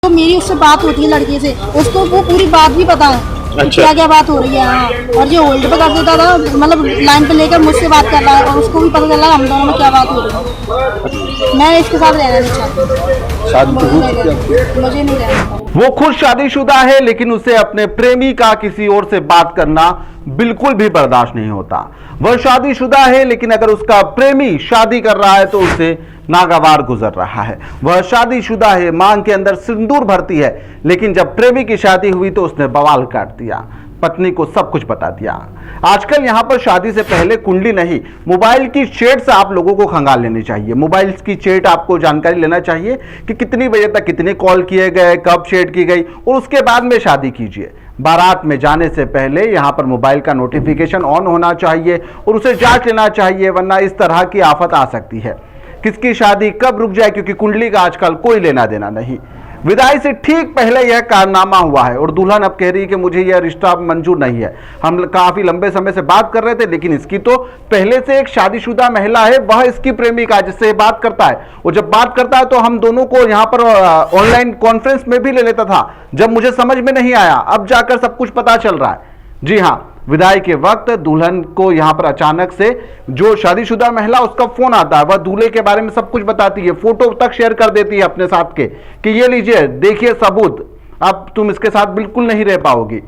तो मेरी उससे बात होती है लड़के से, उसको वो पूरी बात भी पता है। अच्छा। क्या क्या बात हो रही है। हाँ, और ये होल्ड पे कर देता था, मतलब लाइन पे लेकर मुझसे बात कर रहा है और उसको भी पता चला हम दोनों में क्या बात हो रही है। मैं इसके साथ रहना नहीं चाहती, मुझे नहीं रहना। वो खुद शादीशुदा है लेकिन उसे अपने प्रेमी का किसी और से बात करना बिल्कुल भी बर्दाश्त नहीं होता। वह शादीशुदा है लेकिन अगर उसका प्रेमी शादी कर रहा है तो उसे नागवार गुजर रहा है। वह शादीशुदा है, मांग के अंदर सिंदूर भरती है, लेकिन जब प्रेमी की शादी हुई तो उसने बवाल काट दिया, पत्नी को सब कुछ बता दिया। आजकल यहाँ पर शादी से पहले कुंडली नहीं, मोबाइल की चैट से आप लोगों को खंगाल लेनी चाहिए। मोबाइल की चैट आपको जानकारी लेना चाहिए कि कितनी बजे तक कितने कॉल किए गए, कब चैट की गई, और उसके बाद में शादी कीजिए। बारात में जाने से पहले यहाँ पर मोबाइल का नोटिफिकेशन ऑन होना चाहिए और उसे जांच लेना चाहिए, वरना इस तरह की आफत आ सकती है। किसकी शादी कब रुक जाए, क्योंकि कुंडली का आजकल कोई लेना देना नहीं। विदाई से ठीक पहले यह कारनामा हुआ है और दुल्हन अब कह रही है कि मुझे यह रिश्ता मंजूर नहीं है। हम काफी लंबे समय से बात कर रहे थे, लेकिन इसकी तो पहले से एक शादीशुदा महिला है, वह इसकी प्रेमिका जिससे बात करता है। और जब बात करता है तो हम दोनों को यहाँ पर ऑनलाइन कॉन्फ्रेंस में भी ले लेता था, जब मुझे समझ में नहीं आया, अब जाकर सब कुछ पता चल रहा है। जी हाँ, विदाई के वक्त दुल्हन को यहाँ पर अचानक से जो शादीशुदा महिला, उसका फोन आता है। वह दूल्हे के बारे में सब कुछ बताती है, फोटो तक शेयर कर देती है अपने साथ के कि ये लीजिए, देखिए सबूत, अब तुम इसके साथ बिल्कुल नहीं रह पाओगी।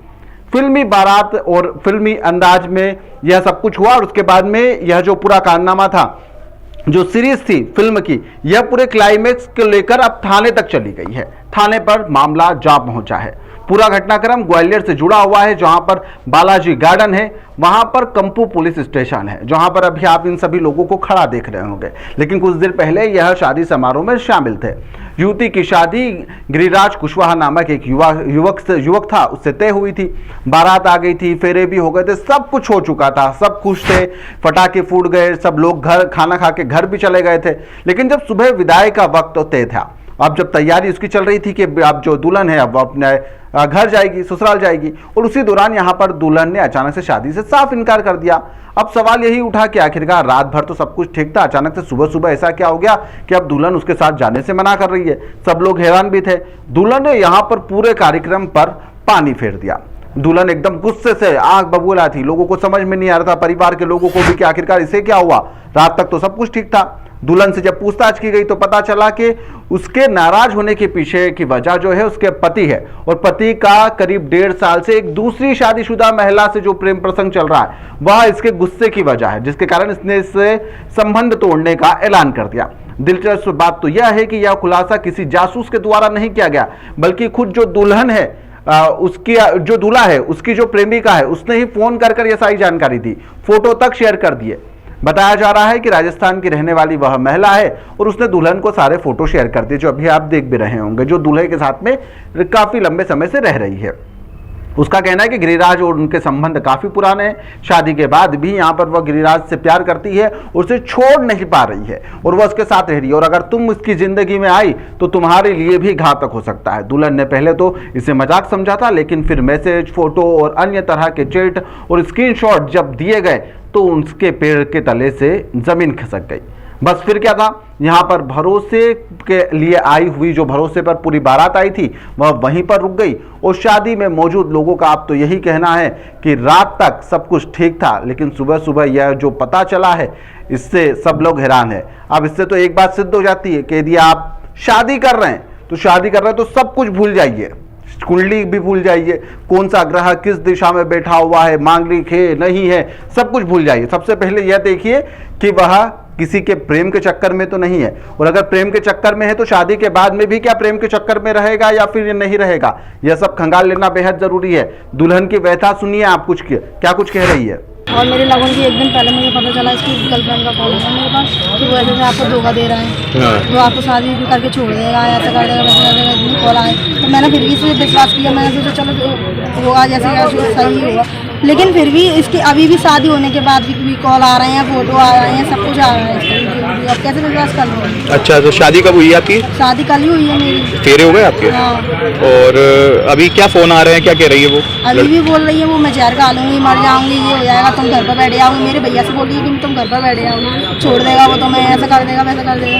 फिल्मी बारात और फिल्मी अंदाज में यह सब कुछ हुआ और उसके बाद में यह जो पूरा कारनामा था, जो सीरीज थी फिल्म की, यह पूरे क्लाइमेक्स को लेकर अब थाने तक चली गई है। थाने पर मामला जा पहुंचा है। पूरा घटनाक्रम ग्वालियर से जुड़ा हुआ है, जहां पर बालाजी गार्डन है, वहां पर कंपू पुलिस स्टेशन है, जहां पर अभी आप इन सभी लोगों को खड़ा देख रहे होंगे। लेकिन कुछ देर पहले यह शादी समारोह में शामिल थे। युवती की शादी गिरिराज कुशवाहा नामक एक युवक था, उससे तय हुई थी। बारात आ गई थी, फेरे भी हो गए थे, सब कुछ हो चुका था, सब खुश थे, पटाखे फूट गए, सब लोग घर खाना खा के घर भी चले गए थे। लेकिन जब सुबह विदाई का वक्त तय था, अब जब तैयारी उसकी चल रही थी कि अब जो दुल्हन है अब अपने घर जाएगी, ससुराल जाएगी, और उसी दौरान यहाँ पर दुल्हन ने अचानक से शादी से साफ इनकार कर दिया। अब सवाल यही उठा कि आखिरकार रात भर तो सब कुछ ठीक था, अचानक से सुबह सुबह ऐसा क्या हो गया कि अब दुल्हन उसके साथ जाने से मना कर रही है। सब लोग हैरान भी थे। दुल्हन ने यहाँ पर पूरे कार्यक्रम पर पानी फेर दिया। दुल्हन एकदम गुस्से से आंख बबूला थी, लोगों को समझ में नहीं आ रहा था, परिवार के लोगों को भी, कि आखिरकार इसे क्या हुआ, रात तक तो सब कुछ ठीक था। दुल्हन से जब पूछताछ की गई तो पता चला कि उसके नाराज होने के पीछे की वजह जो है उसके पति है, और पति का करीब 1.5 साल से एक दूसरी शादीशुदा महिला से जो प्रेम प्रसंग चल रहा है, वह इसके गुस्से की वजह है, जिसके कारण इसने इससे संबंध तोड़ने का ऐलान कर दिया। दिलचस्प बात तो यह है कि यह खुलासा किसी जासूस के द्वारा नहीं किया गया, बल्कि खुद जो दुल्हन है, उसकी जो दूल्हा है, उसकी जो प्रेमिका है, उसने ही फोन कर यह सारी जानकारी दी, फोटो तक शेयर कर दिए। बताया जा रहा है कि राजस्थान की रहने वाली वह महिला है और उसने दुल्हन को सारे फोटो शेयर कर दिए, जो अभी आप देख भी रहे होंगे, जो दूल्हे के साथ में काफी लंबे समय से रह रही है। उसका कहना है कि गिरिराज और उनके संबंध काफी पुराने हैं, शादी के बाद भी यहाँ पर वह गिरिराज से प्यार करती है, उसे छोड़ नहीं पा रही है और वह उसके साथ रह रही है, और अगर तुम उसकी जिंदगी में आई तो तुम्हारे लिए भी घातक हो सकता है। दुल्हन ने पहले तो इसे मजाक समझा था, लेकिन फिर मैसेज, फोटो और अन्य तरह के चैट और स्क्रीनशॉट जब दिए गए तो उसके पैर के तले से जमीन खिसक गई। बस फिर क्या था, यहाँ पर भरोसे के लिए आई हुई, जो भरोसे पर पूरी बारात आई थी, वह वहीं पर रुक गई। और शादी में मौजूद लोगों का अब तो यही कहना है कि रात तक सब कुछ ठीक था, लेकिन सुबह सुबह यह जो पता चला है, इससे सब लोग हैरान है। अब इससे तो एक बात सिद्ध हो जाती है कि यदि आप शादी कर रहे हैं तो सब कुछ भूल जाइए, कुंडली भी भूल जाइए, कौन सा ग्रह किस दिशा में बैठा हुआ है, मांगलिक है नहीं है, सब कुछ भूल जाइए। सबसे पहले यह देखिए कि वह किसी के प्रेम के चक्कर में तो नहीं है, और अगर प्रेम के चक्कर में है तो शादी के बाद में भी क्या प्रेम के चक्कर में रहेगा या फिर नहीं रहेगा, यह सब खंगाल लेना बेहद जरूरी है। दुल्हन की व्यथा सुनिए, आप क्या कुछ कह रही है। और मेरे लगन की एक दिन पहले मुझे पता चला इसकी गर्लफ्रेंड का कॉल है मेरे पास कि वो ऐसे आपको धोखा दे रहा है, वो आपको शादी करके छोड़ देगा, ऐसा कर देगा, वैसा कर देगा, इतनी कॉल आए। तो मैंने फिर भी इसे विश्वास किया, मैंने सोचा चलो होगा जैसे सही होगा। लेकिन फिर भी इसकी अभी भी शादी होने के बाद भी कॉल आ रहे हैं, फोटो आ रहे हैं, सब कुछ आ रहा है। लूँगी, अब कैसे विश्वास कर लूँगी। अच्छा, तो शादी कब हुई आपकी? शादी कल ही हुई है मेरी। फेरे हो गए आपके? हाँ। और अभी क्या फोन आ रहे हैं, क्या कह रही है वो? अभी भी बोल रही है वो, मैं जहर खा लूँगी, मर जाऊँगी, ये हो जाएगा, तुम घर पर बैठ जाओगे। मेरे भैया से बोल रही है कि तुम घर पर बैठ जाओगे, छोड़ देगा वो, तो मैं ऐसा कर देगा वैसा कर देगा।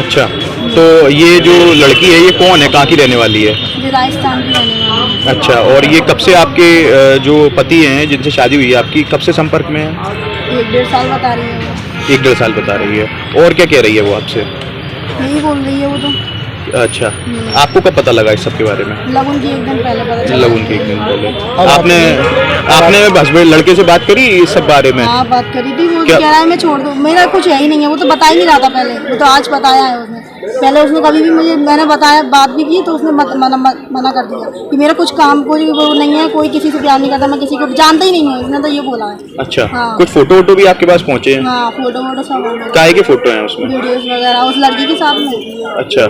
अच्छा, तो ये जो लड़की है ये कौन है, कहाँ की रहने वाली है? ये राजस्थान की रहने वाली है। अच्छा, और ये कब से आपके जो पति हैं जिनसे शादी हुई है आपकी, कब से संपर्क में है? 1-1.5 साल बता रही है वो। 1-1.5 साल बता रही है। और क्या कह रही है वो आपसे? यही बोल रही है वो तो। अच्छा, आपको कब पता लगा इस सब के बारे में? लगन की 1 दिन पहले पता चला। लगन के 1 दिन पहले। आपने हस्बैंड लड़के से बात करी इस सब बारे में? हाँ, बात करी थी। वो क्या? कह रहा है मैं छोड़ दूँ, मेरा कुछ है ही नहीं है। वो तो बता ही नहीं रहा था पहले, वो तो आज बताया है उसने। पहले उसने कभी भी मुझे, मैंने बताया, बात भी की तो उसने मना कर दिया कि मेरा कुछ काम कोई वो नहीं है, कोई किसी से प्यार नहीं करता, मैं किसी को जानता ही नहीं हूँ, उसने तो ये बोला है। अच्छा, हाँ। कुछ फोटो वोटो भी आपके पास पहुँचे हैं? हाँ, फोटो वोटो सब, काहे के फोटो हैं उसमें? वीडियोस वगैरह उस लड़की के साथ में। अच्छा,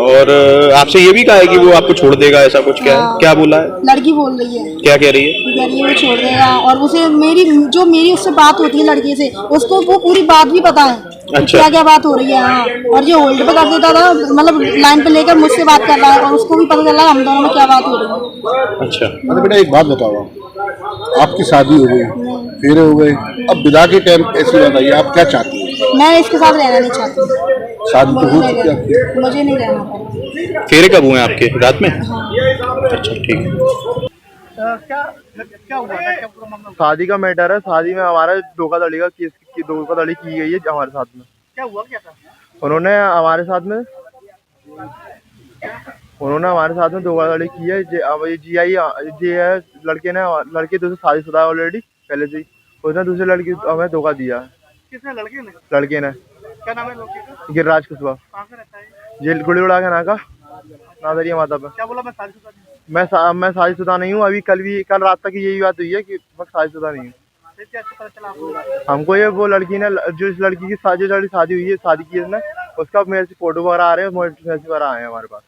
और आपसे ये भी कहा है कि वो आपको छोड़ देगा, ऐसा कुछ क्या है? हाँ। क्या बोला है? लड़की बोल रही है। क्या कह रही है? वो कह रही है वो छोड़ देगा, और उसे मेरी उससे बात होती है लड़की से, उसको वो पूरी बात भी पता है। अच्छा। क्या क्या बात हो रही है। हाँ, और जो होल्ड पे कर देता था, मतलब लाइन पे लेकर मुझसे बात कर रहा है, और उसको भी पता चला हम दोनों में क्या बात हो रही है। अच्छा, अरे बेटा एक बात बताओ, आपकी शादी हो गई, फेरे हो गए, अब विदा के टाइम ऐसी बताइए आप क्या चाहती हैं? मैं इसके साथ रहना नहीं चाहती। शादी तो हो चुकी है आपकी। मुझे नहीं रहना पड़ा। फेरे कब हुए आपके? रात में? अच्छा, ठीक है। क्या हुआ था? क्या पूरा मामला? शादी का मैटर है। शादी में हमारा धोखाधड़ी का केस की धोखाधड़ी की गई है हमारे साथ में। क्या हुआ, क्या था? उन्होंने हमारे साथ में धोखाधड़ी की है। अब ये जी है लड़के दूसरे शादीशुदा है ऑलरेडी पहले से ही। उसने दूसरे लड़की हमें धोखा दिया। किसने? लड़के ने। क्या नाम है लड़के का? गिरिराज कुशवाहा। कहाँ से रहता है? जेल गुड़ी उड़ा के नाका, नादरिया माता पे। क्या बोला? मैं शादीशुदा नहीं हूँ। अभी कल रात तक यही बात हुई है कि मैं शादीशुदा नहीं हूँ। हमको ये वो लड़की ने, जो इस लड़की की शादी हुई है, शादी की इसने, उसका मेरे से फोटो वगैरह आ रहे हैं, मैसेज वगैरह आए हैं हमारे पास।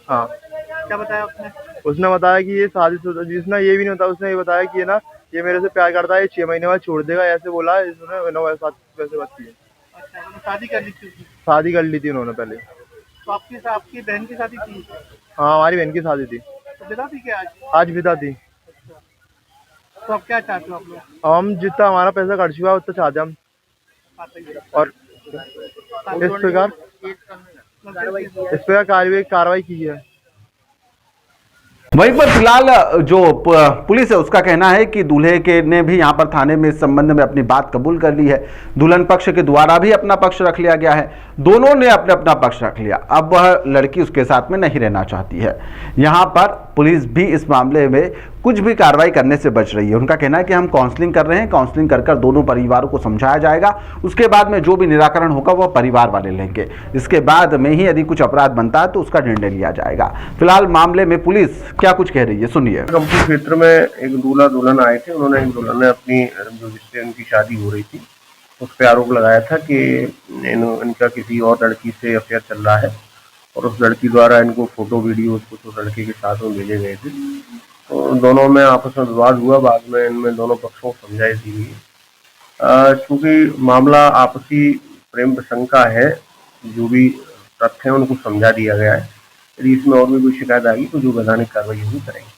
हाँ। क्या बताया उसने? उसने बताया कि ये शादीशुदा, जिसने ये भी नहीं बताया, उसने ये बताया कि ना ये मेरे से प्यार करता है, 6 महीने बाद छोड़ देगा, ऐसे बोला। इसने वैसे बात की है। शादी कर ली थी उन्होंने पहले। तो आपकी बहन की शादी थी? हाँ, हमारी बहन की शादी थी। तो विदा थी क्या आज विदा थी। तो अब क्या चाहते हो आप लोग? हम जितना हमारा पैसा खर्च हुआ उतना चाहते हम, और इस प्रकार कार्रवाई की है। वहीं पर फिलहाल जो पुलिस है उसका कहना है कि दूल्हे के ने भी यहां पर थाने में इस संबंध में अपनी बात कबूल कर ली है। दुल्हन पक्ष के द्वारा भी अपना पक्ष रख लिया गया है, दोनों ने अपना अपना पक्ष रख लिया। अब वह लड़की उसके साथ में नहीं रहना चाहती है। यहां पर पुलिस भी इस मामले में कुछ भी कार्रवाई करने से बच रही है। उनका कहना है कि हम काउंसलिंग कर रहे हैं, काउंसलिंग कर दोनों परिवारों को समझाया जाएगा, उसके बाद में जो भी निराकरण होगा वह परिवार वाले लेंगे। इसके बाद में ही यदि कुछ अपराध बनता है तो उसका निर्णय लिया जाएगा। फिलहाल मामले में पुलिस क्या कुछ कह रही है, सुनिए। कंपनी क्षेत्र में एक दूल्हा दुल्हन आए थे। उन्होंने एक दुल्हन ने अपनी जो जिससे उनकी शादी हो रही थी उस पर आरोप लगाया था कि इनका किसी और लड़की से अफेयर चल रहा है, और उस लड़की द्वारा इनको फोटो वीडियो कुछ उस लड़के के साथ में भेजे गए थे। तो दोनों में आपस में विवाद हुआ। बाद में इनमें दोनों पक्षों को समझाई दी गई। चूंकि मामला आपसी प्रेम प्रसंग का है, जो भी तथ्य है उनको समझा दिया गया है। यदि इसमें और भी कोई शिकायत आएगी तो जो वैधानिक कार्रवाई होगी करेंगे।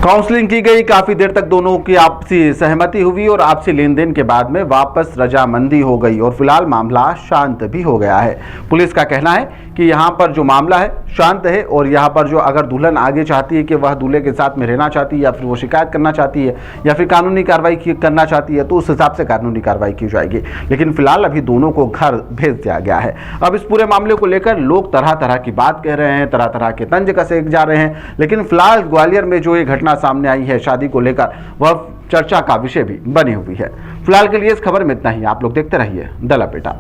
काउंसलिंग की गई, काफी देर तक दोनों की आपसी सहमति हुई और आपसी लेन देन के बाद में वापस रजामंदी हो गई और फिलहाल मामला शांत भी हो गया है। पुलिस का कहना है कि यहाँ पर जो मामला है शांत है, और यहाँ पर जो अगर दुल्हन आगे चाहती है कि वह दूल्हे के साथ में रहना चाहती है, या फिर वो शिकायत करना चाहती है, या फिर कानूनी कार्रवाई करना चाहती है, तो उस हिसाब से कानूनी कार्रवाई की जाएगी। लेकिन फिलहाल अभी दोनों को घर भेज दिया गया है। अब इस पूरे मामले को लेकर लोग तरह तरह की बात कह रहे हैं, तरह तरह के तंज कसे जा रहे हैं। लेकिन फिलहाल ग्वालियर में जो ये घटना सामने आई है शादी को लेकर, वह चर्चा का विषय भी बनी हुई है। फिलहाल के लिए इस खबर में इतना ही। आप लोग देखते रहिए द लपेटा।